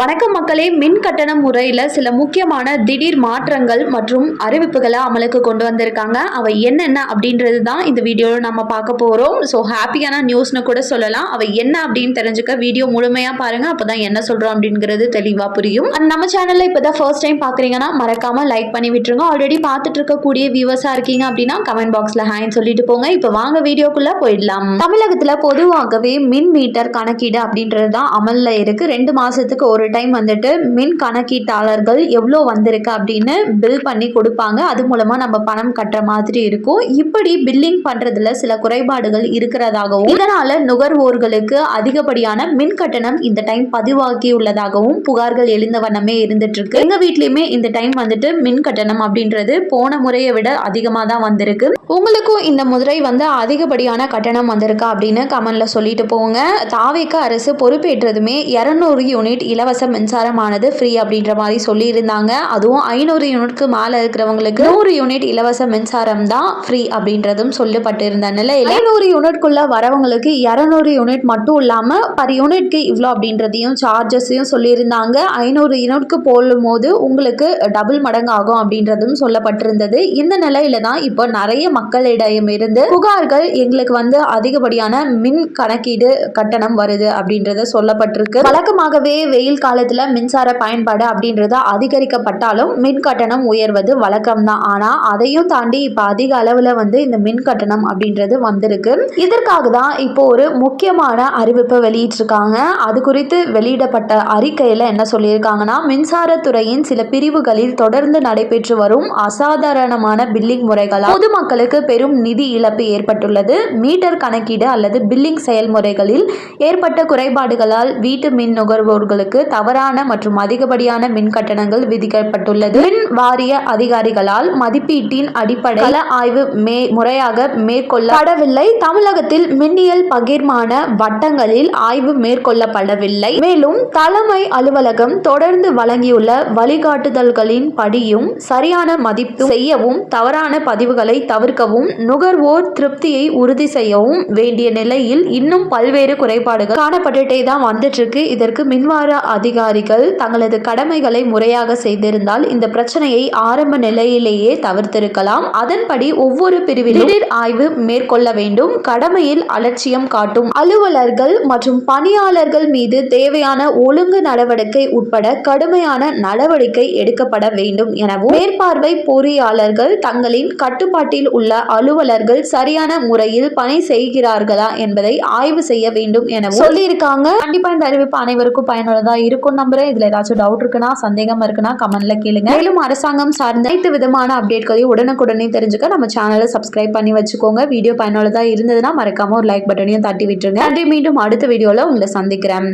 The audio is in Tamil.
வணக்கம் மக்களே, மின் கட்டண முறையில் சில முக்கியமான திடீர் மாற்றங்கள் மற்றும் அறிவிப்புகளை அமலுக்கு கொண்டு வந்திருக்காங்க. அவை என்னென்ன அப்படின்றது தான் இந்த வீடியோவில் நம்ம பார்க்க போகிறோம். ஸோ ஹாப்பியான நியூஸ்னு கூட சொல்லலாம். அவை என்ன அப்படின்னு தெரிஞ்சுக்க வீடியோ முழுமையாக பாருங்க. அப்போதான் என்ன சொல்கிறோம் அப்படிங்கிறது தெளிவாக புரியும். நம்ம சேனலில் இப்போ தான் ஃபர்ஸ்ட் டைம் பார்க்குறீங்கன்னா மறக்காம லைக் பண்ணி விட்டுருங்க. ஆல்ரெடி பார்த்துட்டு இருக்கக்கூடிய வியூவர்ஸாக இருக்கீங்க அப்படின்னா கமெண்ட் பாக்ஸில் ஹாய்ன்னு சொல்லிட்டு போங்க. இப்போ வாங்க வீடியோக்குள்ளே போயிடலாம். தமிழகத்தில் பொதுவாகவே மின் மீட்டர் கணக்கீடு அப்படின்றது தான் அமலில் இருக்கு. 2 மாதத்துக்கு ஒரு டைம் வந்துட்டு மின் கணக்கீட்டாளர்கள் எவ்வளோ வந்திருக்கு அப்படின்னு பில் பண்ணி கொடுப்பாங்க. அது மூலமா நம்ம பணம் கட்டுற மாதிரி இருக்கும். இப்படி பில்லிங் பண்றதுல சில குறைபாடுகள் இருக்கிறதாகவும் இதனால நுகர்வோர்களுக்கு அதிகப்படியான மின் கட்டணம் இந்த டைம் பதிவாகி உள்ளதாகவும் புகார்கள் எழுந்த வண்ணமே இருந்துட்டு இருக்கு. எங்க வீட்லயுமே இந்த டைம் வந்துட்டு மின் கட்டணம் அப்படின்றது போன முறையை விட அதிகமாக தான் வந்திருக்கு. உங்களுக்கும் இந்த முறை வந்து அதிகப்படியான கட்டணம் வந்திருக்கா அப்படின்னு கமெண்ட்ல சொல்லிட்டு போங்க. தாவேக அரசு பொறுப்பேற்றதுமே 200 யூனிட் இலவச மின்சாரமானது ஃப்ரீ அப்படின்ற மாதிரி சொல்லியிருந்தாங்க. அதுவும் 500 யூனிட்க்கு மேலே இருக்கிறவங்களுக்கு 100 யூனிட் இலவச மின்சாரம் தான் ஃப்ரீ அப்படின்றதும் சொல்லப்பட்டிருந்த நிலையில் 500 யூனிட்குள்ள வரவங்களுக்கு 200 யூனிட் மட்டும் இல்லாமல் பர் யூனிட்க்கு இவ்வளோ அப்படின்றதையும் சார்ஜஸையும் சொல்லியிருந்தாங்க. 500 யூனிட்க்கு போடும் போது உங்களுக்கு டபுள் மடங்கு ஆகும் அப்படின்றதும் சொல்லப்பட்டிருந்தது. இந்த நிலையில தான் இப்போ நிறைய மக்களிடம் இருந்து புகார்கள் எங்களுக்கு வந்து அதிகப்படியான மின் கணக்கீடு கட்டணம் வருது அப்படின்றத சொல்லப்பட்டிருக்கு. வழக்கமாகவே வெயில் காலத்துல மின்சார பயன்பாடு அப்படின்றது அதிகரிக்கப்பட்டாலும் மின் கட்டணம் உயர்வது வழக்கம் தான். ஆனா அதையும் தாண்டி இப்ப அதிக அளவுல வந்து இந்த மின் கட்டணம் அப்படின்றது வந்திருக்கு. இதற்காக தான் இப்போ ஒரு முக்கியமான அறிவிப்பை வெளியிட்டிருக்காங்க. அது குறித்து வெளியிடப்பட்ட அறிக்கையில என்ன சொல்லியிருக்காங்கன்னா, மின்சாரத்துறையின் சில பிரிவுகளில் தொடர்ந்து நடைபெற்று வரும் அசாதாரணமான பில்லிங் முறைகளால் பொதுமக்களுக்கு பெரும் நிதி இழப்பு ஏற்பட்டுள்ளது. மீட்டர் கணக்கீடு அல்லது பில்லிங் செயல்முறைகளில் ஏற்பட்ட குறைபாடுகளால் வீட்டு மின் நுகர்வோர்களுக்கு தவறான மற்றும் அதிகப்படியான மின் கட்டணங்கள் விதிக்கப்பட்டுள்ளது. மின் வாரிய அதிகாரிகளால் மதிப்பீட்டின் அடிப்படை கள ஆய்வு முறையாக மேற்கொள்ளப்படவில்லை. தமிழகத்தில் மின்னியல் பகிர்மான வட்டங்களில் ஆய்வு மேற்கொள்ளப்படவில்லை. மேலும் தலைமை அலுவலகம் தொடர்ந்து வழங்கியுள்ள வழிகாட்டுதல்களின் படியும் சரியான மதிப்பு செய்யவும் தவறான பதிவுகளை தவிர்க்கவும் நுகர்வோர் திருப்தியை உறுதி செய்யவும் வேண்டிய நிலையில் இன்னும் பல்வேறு குறைபாடுகள் காணப்பட்டுட்டே தான் வந்துட்டு இருக்கு. இதற்கு மின்வார அதிகாரிகள் தங்களது கடமைகளை முறையாக செய்திருந்தால் இந்த பிரச்சனையை ஆரம்ப நிலையிலேயே தவிர்த்திருக்கலாம். அதன்படி ஒவ்வொரு பிரிவிலும் திடீர் ஆய்வு மேற்கொள்ள வேண்டும். கடமையில் அலட்சியம் காட்டும் அலுவலர்கள் மற்றும் பணியாளர்கள் மீது தேவையான ஒழுங்கு நடவடிக்கை உட்பட கடுமையான நடவடிக்கை எடுக்கப்பட வேண்டும் எனவும் மேற்பார்வை பொறியாளர்கள் தங்களின் கட்டுப்பாட்டில் உள்ள அலுவலர்கள் சரியான முறையில் பணி செய்கிறார்களா என்பதை ஆய்வு செய்ய வேண்டும் எனவும் சொல்லியிருக்காங்க. கண்டிப்பா இந்த அறிவிப்பு அனைவருக்கும் பயனுள்ளதா இருக்கும் நம்புறேன். இதுல ஏதாச்சும் டவுட் இருக்குன்னா சந்தேகம் இருக்குன்னா கமெண்ட்ல கேளுங்க. மேலும் அரசாங்கம் சார்ந்த அனைத்து விதமான அப்டேட்களையும் உடனுக்குடனே தெரிஞ்சுக்க நம்ம சேனலை சப்ஸ்கிரைப் பண்ணி வச்சுக்கோங்க. வீடியோ பயனுள்ளதா இருந்ததுன்னா மறக்காம ஒரு லைக் பட்டனையும் தட்டி விட்டுருங்க. நன்றி. மீண்டும் அடுத்த வீடியோல உங்களை சந்திக்கிறேன்.